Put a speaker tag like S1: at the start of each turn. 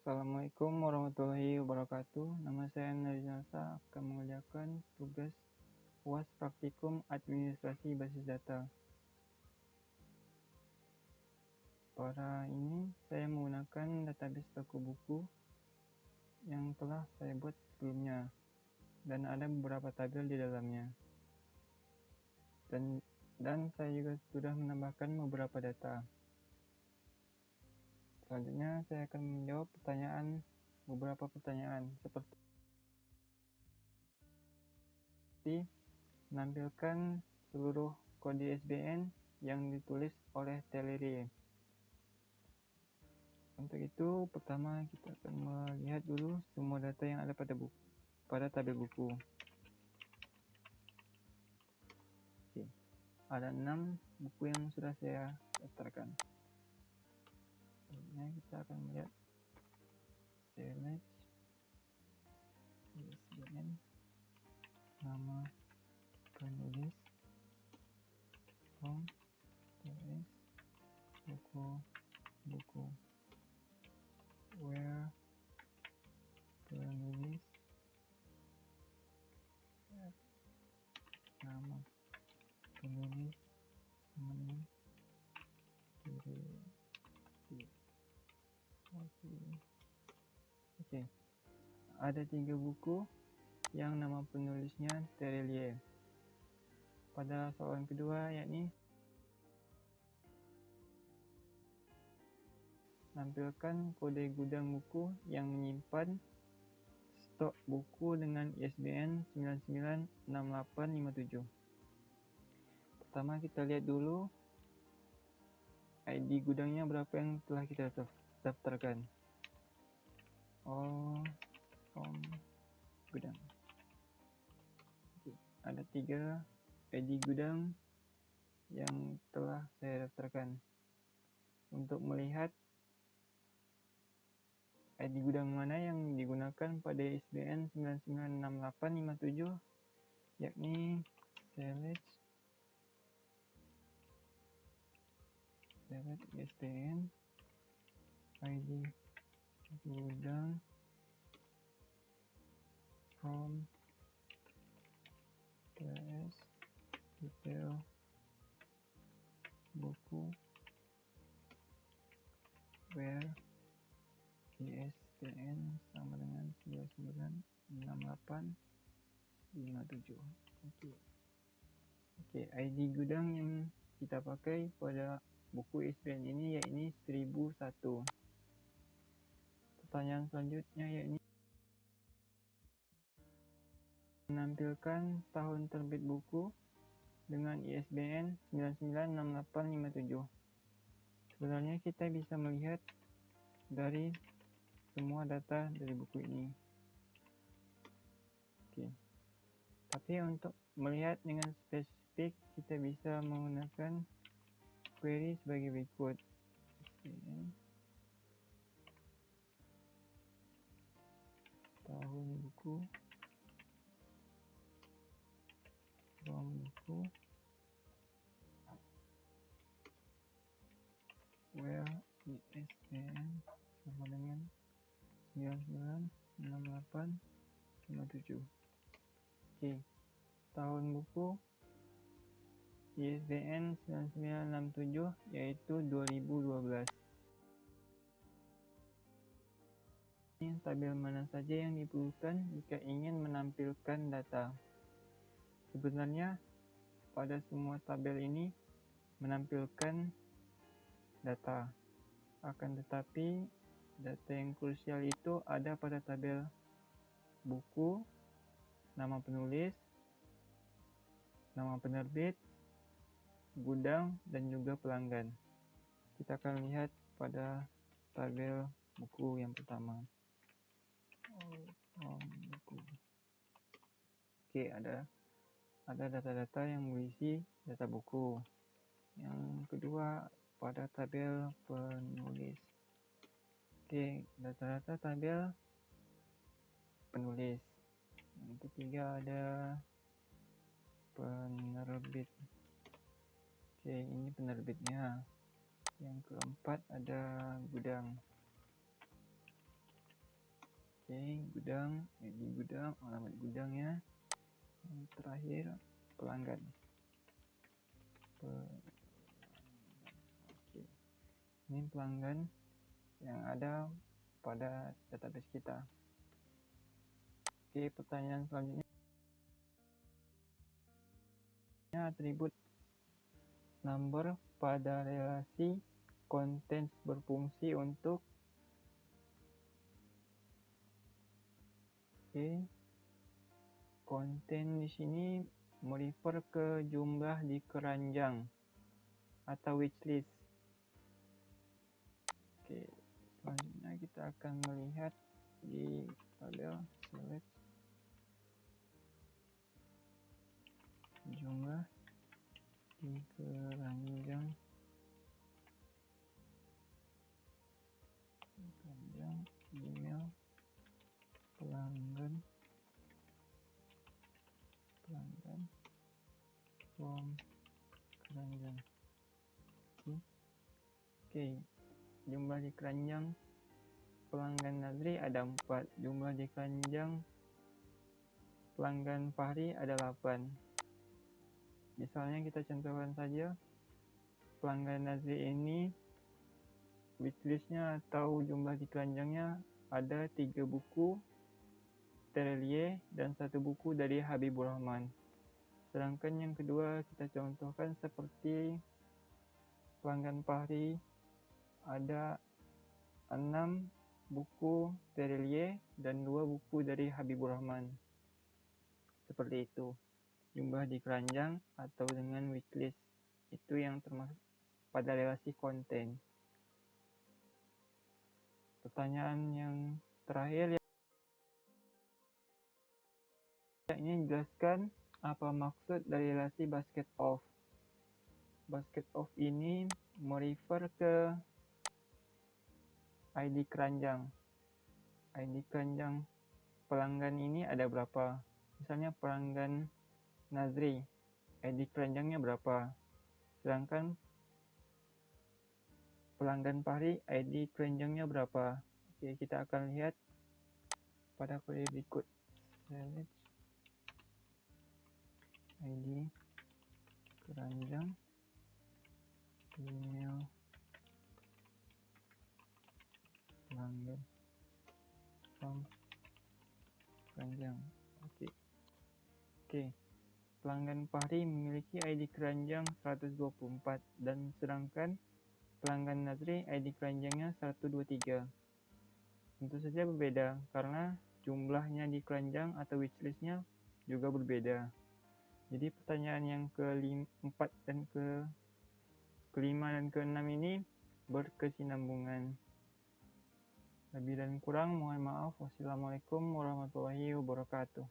S1: Assalamualaikum warahmatullahi wabarakatuh. Nama saya Narinasa akan mengerjakan tugas UAS Praktikum Administrasi Basis Data. Pada ini saya menggunakan database toko buku yang telah saya buat sebelumnya dan ada beberapa tabel di dalamnya. Dan saya juga sudah menambahkan beberapa data. Selanjutnya saya akan menjawab beberapa pertanyaan seperti menampilkan seluruh kode ISBN yang ditulis oleh Telerie. Untuk itu, pertama kita akan melihat dulu semua data yang ada pada tabel buku. Oke. Ada 6 buku yang sudah saya daftarkan. Selanjutnya kita akan melihat select ISBN, nama penulis, from, TS, toko buku, where, penulis, nama penulis, teman, Oke. Ada 3 buku yang nama penulisnya Telerie. Pada soalan kedua, yakni tampilkan kode gudang buku yang menyimpan stok buku dengan ISBN 996857. Pertama kita lihat dulu ID gudangnya berapa yang telah kita daftarkan. From gudang. Oke. Ada 3 ID gudang yang telah saya daftarkan. Untuk melihat ID gudang mana yang digunakan pada ISBN 996857, yakni select ISBN ID gudang from TS detail buku where ISBN sama dengan 996857. Oke, ID gudang yang kita pakai pada buku ISBN ini yakni 1001. Pertanyaan selanjutnya yakni menampilkan tahun terbit buku dengan ISBN 996857. Sebenarnya kita bisa melihat dari semua data dari buku ini. Oke. Tapi untuk melihat dengan spesifik, kita bisa menggunakan query sebagai berikut. Tahun buku, from buku, where ISBN sama dengan 996857. Oke. Tahun buku ISBN 9967 yaitu 2012. Tabel mana saja yang diperlukan jika ingin menampilkan data? Sebenarnya pada semua tabel ini menampilkan data, akan tetapi data yang krusial itu ada pada tabel buku, nama penulis, nama penerbit, gudang, dan juga pelanggan. Kita akan lihat pada tabel buku yang pertama. Buku. Oke, ada data-data yang mengisi data buku. Yang kedua, pada tabel penulis. Oke, data-data tabel penulis. Yang ketiga ada penerbit. Oke, ini penerbitnya. Yang keempat ada gudang. Oke, gudang, ID gudang, alamat gudangnya. Yang terakhir, pelanggan. Oke, ini pelanggan yang ada pada database kita. Oke, pertanyaan selanjutnya, atribut number pada relasi contains berfungsi untuk content di sini merefer ke jumlah di keranjang atau wishlist. Oke, selanjutnya kita akan melihat di tabel select jumlah di keranjang email pelanggan from keranjang. Oke, jumlah di keranjang pelanggan Nazri ada 4, jumlah di keranjang pelanggan Fahri ada 8. Misalnya kita contohkan saja pelanggan Nazri ini wishlistnya atau jumlah di keranjangnya ada 3 buku Terelie dan 1 buku dari Habibur Rahman. Sedangkan yang kedua kita contohkan seperti pelanggan Fahri ada 6 buku Terelie dan 2 buku dari Habibur Rahman. Seperti itu. Jumlah di keranjang atau dengan wishlist itu yang termasuk pada relasi konten. Pertanyaan yang terakhir, ini jelaskan apa maksud dari relasi basket of. Basket of ini merefer ke ID keranjang. ID keranjang pelanggan ini ada berapa? Misalnya pelanggan Nazri, ID keranjangnya berapa? Sedangkan pelanggan Fahri, ID keranjangnya berapa? Oke, kita akan lihat pada query berikut. Select ID keranjang email pelanggan from keranjang. Oke. Pelanggan Fahri memiliki ID keranjang 124 dan sedangkan pelanggan Nazri ID keranjangnya 123. Tentu saja berbeda karena jumlahnya di keranjang atau wishlistnya juga berbeda. Jadi pertanyaan yang ke-4 dan ke-5 dan ke-6 ini berkesinambungan. Lebih dan kurang mohon maaf. Wassalamualaikum warahmatullahi wabarakatuh.